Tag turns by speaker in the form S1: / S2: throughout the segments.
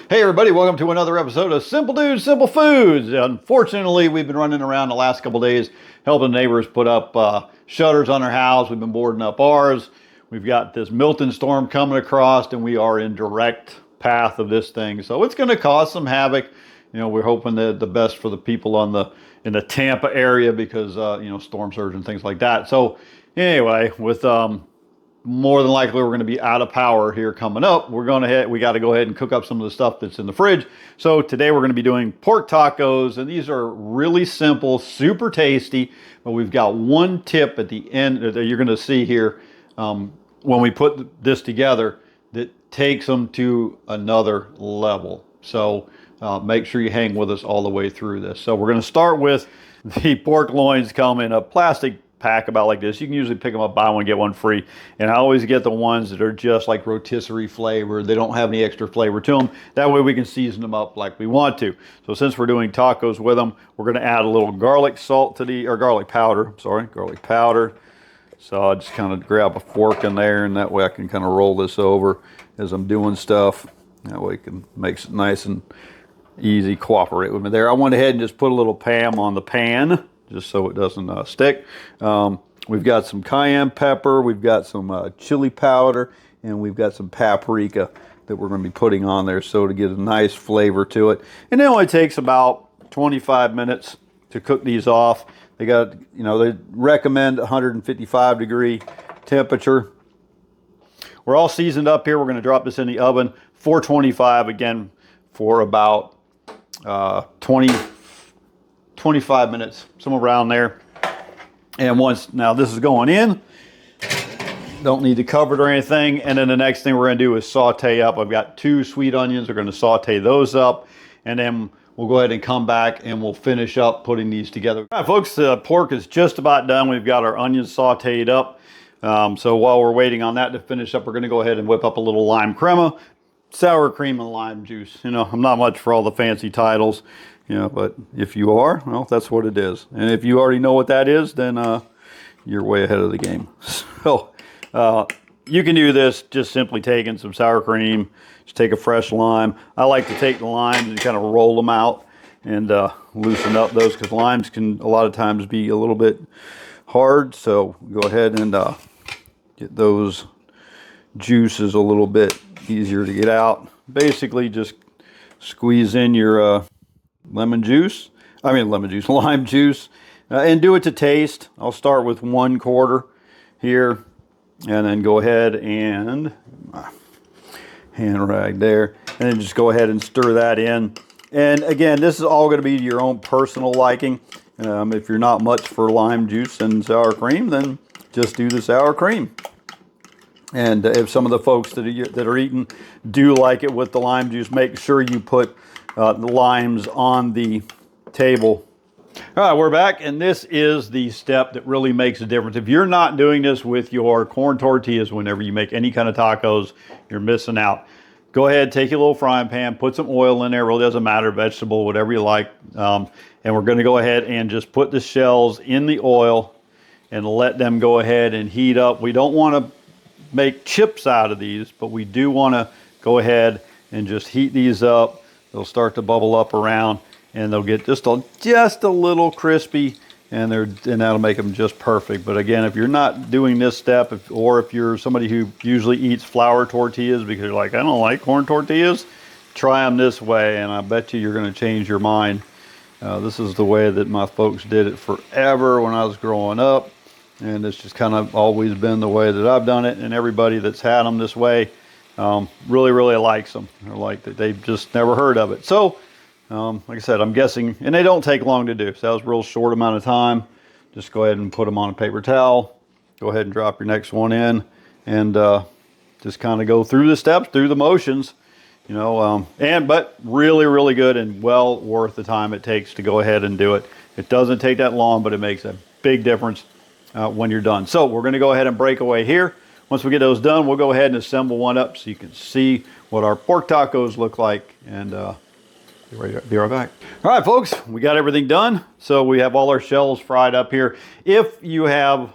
S1: Hey everybody, welcome to another episode of Simple Dudes, Simple Foods. Unfortunately, we've been running around the last couple days helping neighbors put up shutters on their house. We've been boarding up ours. We've got this Milton storm coming across and we are in direct path of this thing. So it's going to cause some havoc. You know, we're hoping that the best for the people in the Tampa area because, storm surge and things like that. So anyway, with more than likely we're going to be out of power here coming up. We got to go ahead and cook up some of the stuff that's in the fridge. So today we're going to be doing pork tacos, and these are really simple, super tasty. But we've got one tip at the end that you're going to see here when we put this together that takes them to another level. So make sure you hang with us all the way through this. So we're going to start with the pork loins. Come in a plastic pack about like this. You can usually pick them up, buy one, get one free. And I always get the ones that are just like rotisserie flavor. They don't have any extra flavor to them. That way we can season them up like we want to. So since we're doing tacos with them, we're going to add a little garlic salt to garlic powder. Garlic powder. So I'll just kind of grab a fork in there, and that way I can kind of roll this over as I'm doing stuff. That way it makes it nice and easy. Cooperate with me there. I went ahead and just put a little Pam on the pan, just so it doesn't stick. We've got some cayenne pepper, we've got some chili powder, and we've got some paprika that we're going to be putting on there so to get a nice flavor to it. And it only takes about 25 minutes to cook these off. They got, they recommend 155 degree temperature. We're all seasoned up here. We're going to drop this in the oven, 425 again for about 25 minutes, somewhere around there. And now this is going in, don't need to cover it or anything. And then the next thing we're going to do is saute up. I've got 2 sweet onions. We're going to saute those up, and then we'll go ahead and come back and we'll finish up putting these together. All right, folks, the pork is just about done. We've got our onions sauteed up. So while we're waiting on that to finish up, we're going to go ahead and whip up a little lime crema, sour cream and lime juice. I'm not much for all the fancy titles. But if you are, well, that's what it is. And if you already know what that is, then you're way ahead of the game. So you can do this just simply taking some sour cream, just take a fresh lime. I like to take the limes and kind of roll them out and loosen up those, because limes can a lot of times be a little bit hard. So go ahead and get those juices a little bit easier to get out. Basically just squeeze in your lime juice, and do it to taste. I'll start with 1/4 here, and then go ahead and hand rag there, and then just go ahead and stir that in. And again, this is all going to be to your own personal liking. If you're not much for lime juice and sour cream, then just do the sour cream. And if some of the folks that are eating do like it with the lime juice, make sure you put the limes on the table. All right, we're back, and this is the step that really makes a difference. If you're not doing this with your corn tortillas whenever you make any kind of tacos, you're missing out. Go ahead, take your little frying pan, put some oil in there. It really doesn't matter, vegetable, whatever you like. And we're going to go ahead and just put the shells in the oil and let them go ahead and heat up. We don't want to make chips out of these, but we do want to go ahead and just heat these up. They'll start to bubble up around, and they'll get just a little crispy, and that'll make them just perfect. But again, if you're not doing this step, or if you're somebody who usually eats flour tortillas because you're like, I don't like corn tortillas, try them this way, and I bet you're going to change your mind. This is the way that my folks did it forever when I was growing up, and it's just kind of always been the way that I've done it, and everybody that's had them this way really, really likes them. They're like that, they've just never heard of it. So, like I said, I'm guessing, and they don't take long to do. So that was a real short amount of time. Just go ahead and put them on a paper towel. Go ahead and drop your next one in, and just kind of go through the steps, through the motions, but really, really good and well worth the time it takes to go ahead and do it. It doesn't take that long, but it makes a big difference when you're done. So we're going to go ahead and break away here. Once we get those done, we'll go ahead and assemble one up so you can see what our pork tacos look like, and be right back. All right, folks, we got everything done. So we have all our shells fried up here. If you have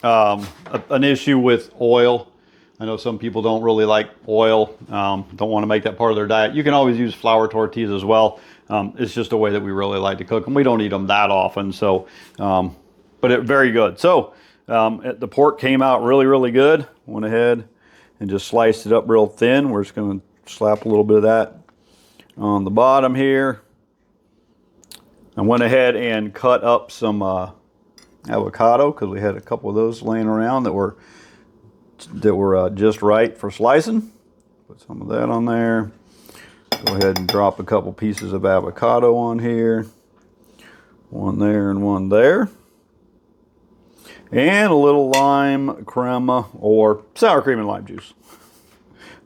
S1: an issue with oil, I know some people don't really like oil, don't want to make that part of their diet. You can always use flour tortillas as well. It's just a way that we really like to cook them. We don't eat them that often, so, but very good. So the pork came out really, really good. Went ahead and just sliced it up real thin. We're just going to slap a little bit of that on the bottom here. I went ahead and cut up some avocado because we had a couple of those laying around that were just right for slicing. Put some of that on there. Go ahead and drop a couple pieces of avocado on here. One there and one there. And a little lime crema or sour cream and lime juice.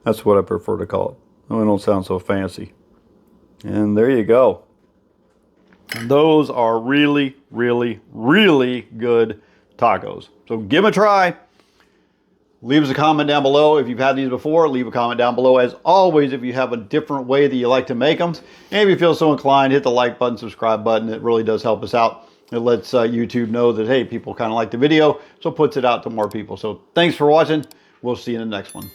S1: That's what I prefer to call it. Oh, it don't sound so fancy. And there you go. And those are really, really, really good tacos. So give them a try. Leave us a comment down below if you've had these before. Leave a comment down below as always if you have a different way that you like to make them. And if you feel so inclined, hit the like button, subscribe button. It really does help us out. It lets YouTube know that, hey, people kind of like the video, so it puts it out to more people. So thanks for watching. We'll see you in the next one.